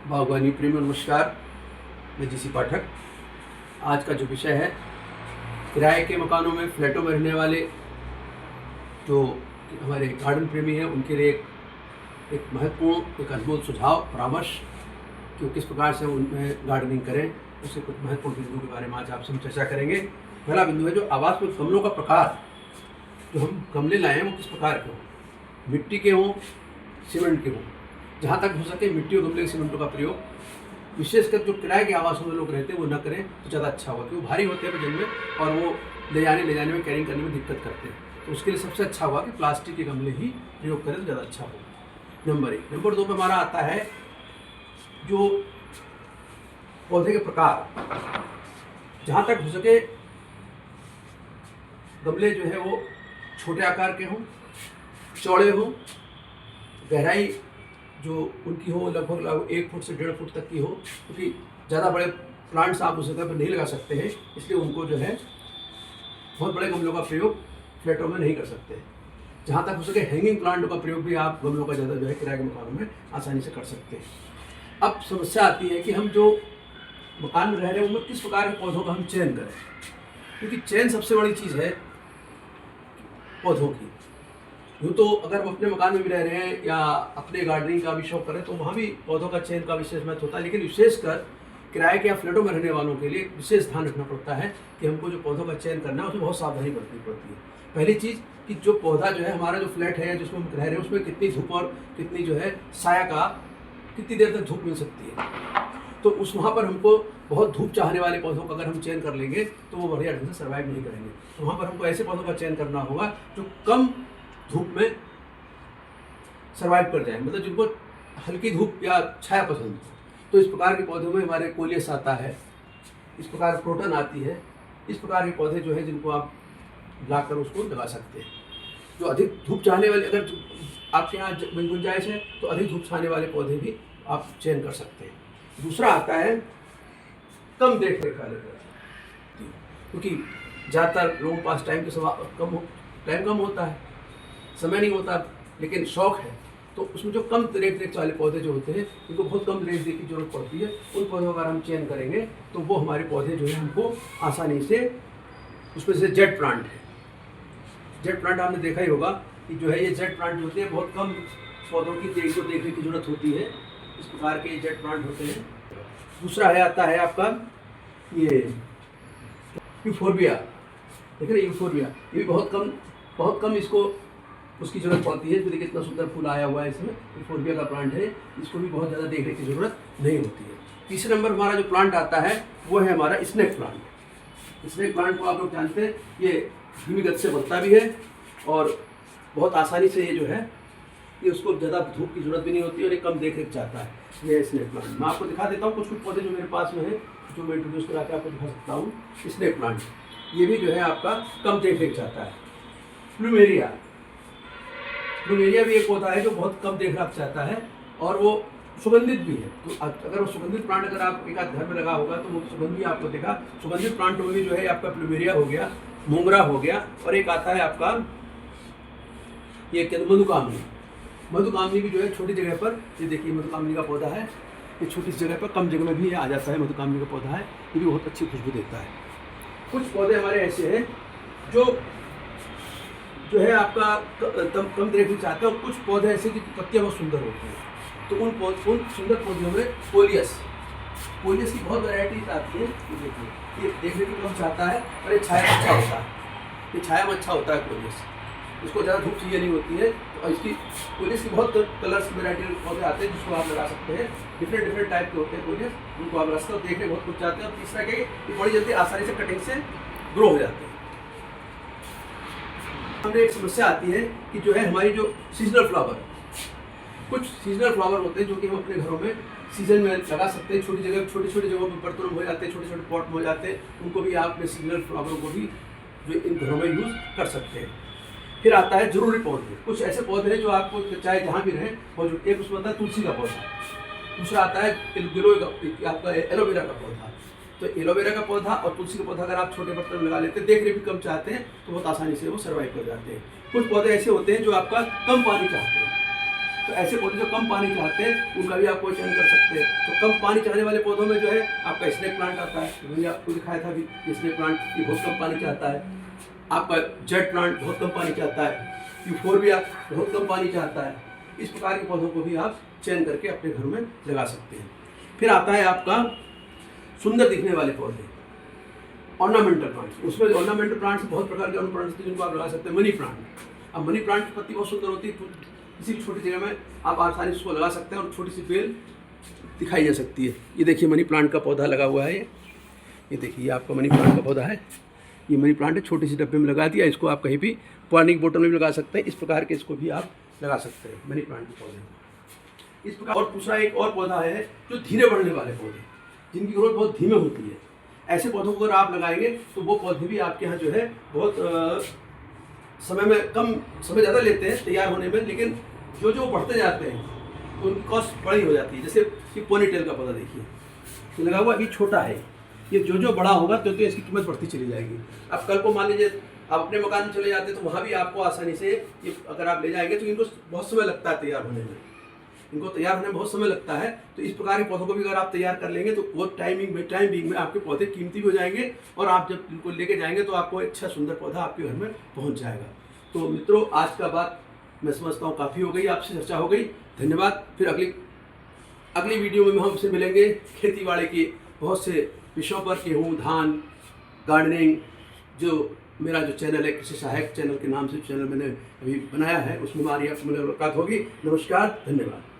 बागवानी प्रेमी नमस्कार। मैं जीसी पाठक। आज का जो विषय है, किराए के मकानों में, फ्लैटों में रहने वाले जो हमारे गार्डन प्रेमी हैं उनके लिए एक महत्वपूर्ण, एक अनमोल सुझाव, परामर्श कि किस प्रकार से उनमें गार्डनिंग करें, उससे कुछ महत्वपूर्ण बिंदुओं के बारे में आज आपसे हम चर्चा करेंगे। पहला बिंदु है जो आवास में गमलों का प्रकार। जो हम गमले लाए हैं वो किस प्रकार के हों, मिट्टी के हों, सीमेंट के हों। जहाँ तक हो सके मिट्टी और गमले के सीमेंटों का प्रयोग, विशेषकर जो किराए के आवासों में लोग रहते हैं वो न करें तो ज़्यादा अच्छा होगा, क्योंकि वो भारी होते हैं वजन में और वो ले जाने में, कैरिंग करने में दिक्कत करते हैं। तो उसके लिए सबसे अच्छा होगा कि प्लास्टिक के गमले ही प्रयोग करें तो ज़्यादा अच्छा होगा। नंबर 1। नंबर 2 पे हमारा आता है जो पौधे के प्रकार। जहाँ तक हो सके गमले जो है वो छोटे आकार के हों, चौड़े हों, गहराई जो उनकी हो लगभग 1 फुट से 1.5 फुट तक की हो, क्योंकि ज़्यादा बड़े प्लांट्स आप उस जगह पर नहीं लगा सकते हैं, इसलिए उनको जो है बहुत बड़े गमलों का प्रयोग फ्लैटों में नहीं कर सकते। जहाँ तक हो सके हैंगिंग प्लांटों का प्रयोग भी आप गमलों का ज़्यादा जो है किराए के मकानों में आसानी से कर सकते हैं। अब समस्या आती है कि हम जो मकान में रह रहे हैं उनमें किस प्रकार के पौधों का हम चयन करें, क्योंकि चयन सबसे बड़ी चीज़ है पौधों की। यूँ तो अगर हम अपने मकान में भी रह रहे हैं या अपने गार्डनिंग का भी शौक करें तो वहाँ भी पौधों का चयन का विशेष महत्व होता है, लेकिन विशेषकर किराए के या फ्लैटों में रहने वालों के लिए विशेष ध्यान रखना पड़ता है कि हमको जो पौधों का चयन करना है उसमें बहुत सावधानी बरतनी पड़ती है। पहली चीज़ कि जो पौधा जो है, हमारा जो फ्लैट है या जिसमें हम रह रहे हैं उसमें कितनी धूप और कितनी जो है साया का, कितनी देर तक धूप मिल सकती है। तो उस वहाँ पर हमको बहुत धूप चाहने वाले पौधों का अगर हम चयन कर लेंगे तो वो बढ़िया ढंग से सर्वाइव नहीं करेंगे। तो वहाँ पर हमको ऐसे पौधों का चयन करना होगा जो कम धूप में सर्वाइव कर जाए, मतलब जिनको हल्की धूप या छाया पसंद हो। तो इस प्रकार के पौधों में हमारे कोलियस आता है, इस प्रकार क्रोटन आती है, इस प्रकार के पौधे जो है जिनको आप लाकर उसको लगा सकते हैं। जो अधिक धूप चाहने वाले, अगर आपके यहाँ गुंजाइश है तो अधिक धूप चाहने वाले पौधे भी आप चयन कर सकते हैं। दूसरा आता है कम देख रेख वाले पौधे, क्योंकि ज़्यादातर लोगों के पास टाइम कम होता है, समय नहीं होता, लेकिन शौक है। तो उसमें जो कम रेख वाले पौधे जो होते हैं, उनको बहुत कम रेख की जरूरत पड़ती है, उन पौधों का अगर हम चयन करेंगे तो वो हमारे पौधे जो है हमको आसानी से, उसमें से जेट प्लांट है। जेट प्लांट आपने देखा ही होगा कि जो है ये जेट प्लांट होते हैं, बहुत कम पौधों की देखने की जरूरत होती है, इस प्रकार के जेट प्लांट होते हैं। दूसरा है आता है आपका ये यूफोर्बिया। देखिए यूफोर्बिया, ये भी बहुत कम इसको उसकी जरूरत पड़ती है। देखिए कितना सुंदर फूल आया हुआ है इसमें, यूफोर्बिया का प्लांट है, इसको भी बहुत ज़्यादा देखने की जरूरत नहीं होती है। तीसरे नंबर हमारा जो प्लांट आता है वो है हमारा स्नेक प्लांट। स्नेक प्लांट को आप लोग जानते हैं, ये धीमी गति से बढ़ता भी है और बहुत आसानी से ये जो है ये उसको ज़्यादा धूप की जरूरत भी नहीं होती है और ये कम देख रेख चाहता है। ये स्नेक प्लांट मैं आपको दिखा देता हूँ कुछ पौधे जो मेरे पास में है, जो मैं इंट्रोड्यूस करा के आपको दिखा सकता हूँ। स्नेक प्लांट ये भी जो है आपका कम देख रेख चाहता है। प्लूमेरिया भी एक पौधा है जो बहुत कम देख रेख चाहता है और वो सुगंधित भी है। तो अगर वो सुगंधित प्लांट अगर आप एक आध घर में लगा होगा तो वो सुगंध भी आपको देखा। सुगंधित प्लांट में भी जो है आपका प्लूमेरिया हो गया, मोंगरा हो गया, और एक आता है आपका ये मधुकामनी। मधुकामनी भी जो है छोटी जगह पर, ये देखिए मधुकामनी का पौधा है, ये छोटी सी जगह पर, कम जगह में भी ये आ जाता है। मधुकामनी का पौधा है, ये भी बहुत अच्छी खुशबू देता है। कुछ पौधे हमारे ऐसे हैं जो है आपका कम देख रेख चाहते हैं, और कुछ पौधे ऐसे कि पत्तियाँ बहुत सुंदर होती हैं। तो उन सुंदर पौधों में कोलियस की बहुत वैरायटीज आती है। ये देखिए, ये देखने को कम चाहता है और ये छाया में अच्छा होता है। ये छाया में अच्छा होता है कोलियस, इसको ज़्यादा धूप चाहिए नहीं होती है। और इसकी कोलियस की बहुत कलर्स की वैरायटी पौधे आते हैं जिसको आप लगा सकते हैं। डिफरेंट टाइप के होते हैं कोलियस, उनको आप रखते हो, देखने बहुत कुछ चाहते हैं। और तीसरा क्या है, ये बड़ी जल्दी आसानी से कटिंग से ग्रो हो जाते हैं। हमें एक समस्या आती है कि जो है हमारी जो सीजनल फ्लावर, कुछ सीजनल फ्लावर होते हैं जो कि हम अपने घरों में सीजन में लगा सकते हैं। छोटी छोटी जगहों पर बर्तनों में हो जाते हैं, छोटे छोटे पॉट में हो जाते हैं, उनको भी आप अपने सीजनल फ्लावरों को भी जो इन घरों में यूज़ कर सकते हैं। फिर आता है जरूरी पौधे। कुछ ऐसे पौधे हैं जो आपको चाहे जहाँ भी रहें मौजूद। एक उसमें आता है तुलसी का पौधा, दूसरा आता है आपका एलोवेरा का पौधा। तो एलोवेरा का पौधा और तुलसी का पौधा अगर आप छोटे बर्तन में लगा लेते हैं, देख रेख भी कम चाहते हैं, तो बहुत आसानी से वो सर्वाइव कर जाते हैं। कुछ पौधे ऐसे होते हैं जो आपका कम पानी चाहते हैं, तो ऐसे पौधे जो कम पानी चाहते हैं उनका भी आप कोई चयन कर सकते हैं। तो कम पानी चाहने वाले पौधों में जो है आपका स्नेक प्लांट आता है, तो मैंने आपको दिखाया था अभी स्नेक प्लांट, ये बहुत कम पानी चाहता है। आपका जेट प्लांट बहुत कम पानी चाहता है, यूफोर्बिया बहुत कम पानी चाहता है। इस प्रकार के पौधों को भी आप चयन करके अपने घर में लगा सकते हैं। फिर आता है आपका सुंदर दिखने वाले पौधे, ऑर्नामेंटल प्लांट्स। उसमें ऑर्नामेंटल प्लांट्स बहुत प्रकार के प्लांट्स जिनको आप लगा सकते हैं। मनी प्लांट, अब मनी प्लांट की पत्ती बहुत सुंदर होती है, तो किसी भी छोटी जगह में आप आसानी से उसको लगा सकते हैं और छोटी सी बेल दिखाई जा सकती है। ये देखिए मनी प्लांट का पौधा लगा हुआ है, ये देखिए ये आपका मनी प्लांट का पौधा है। ये मनी प्लांट है, छोटी सी डब्बे में लगा दिया, इसको आप कहीं भी पानी की बोतल में भी लगा सकते हैं। इस प्रकार के इसको भी आप लगा सकते हैं मनी प्लांट के पौधे। इस प्रकार और दूसरा एक और पौधा है जो धीरे बढ़ने वाले पौधे, जिनकी ग्रोथ बहुत धीमे होती है। ऐसे पौधों को अगर आप लगाएंगे तो वो पौधे भी आपके यहाँ जो है बहुत समय में कम समय ज़्यादा लेते हैं तैयार होने में, लेकिन जो जो बढ़ते जाते हैं तो उनकी कॉस्ट बड़ी हो जाती है। जैसे कि पोनीटेल का पौधा देखिए, तो लगा हुआ अभी छोटा है, ये जो जो बड़ा होगा तो इसकी कीमत बढ़ती चली जाएगी। अब कल को मान लीजिए आप अपने मकान में चले जाते हैं तो वहाँ भी आपको आसानी से ये अगर आप ले जाएंगे तो इनको बहुत समय लगता है तैयार होने में, इनको तैयार होने में बहुत समय लगता है। तो इस प्रकार के पौधों को भी अगर आप तैयार कर लेंगे तो बहुत टाइम बिंग में आपके पौधे कीमती भी हो जाएंगे, और आप जब इनको लेके जाएंगे तो आपको अच्छा सुंदर पौधा आपके घर में पहुँच जाएगा। तो मित्रों, आज का बात मैं समझता हूँ काफ़ी हो गई, आपसे चर्चा हो गई। धन्यवाद। फिर अगली वीडियो में हम आपसे मिलेंगे खेती बाड़ी के बहुत से विषयों पर, गेहूँ, धान, गार्डनिंग। जो मेरा जो चैनल है कृषि सहायक चैनल के नाम से चैनल मैंने अभी बनाया है, उसमें हमारी आपसे मुलाकात होगी। नमस्कार, धन्यवाद।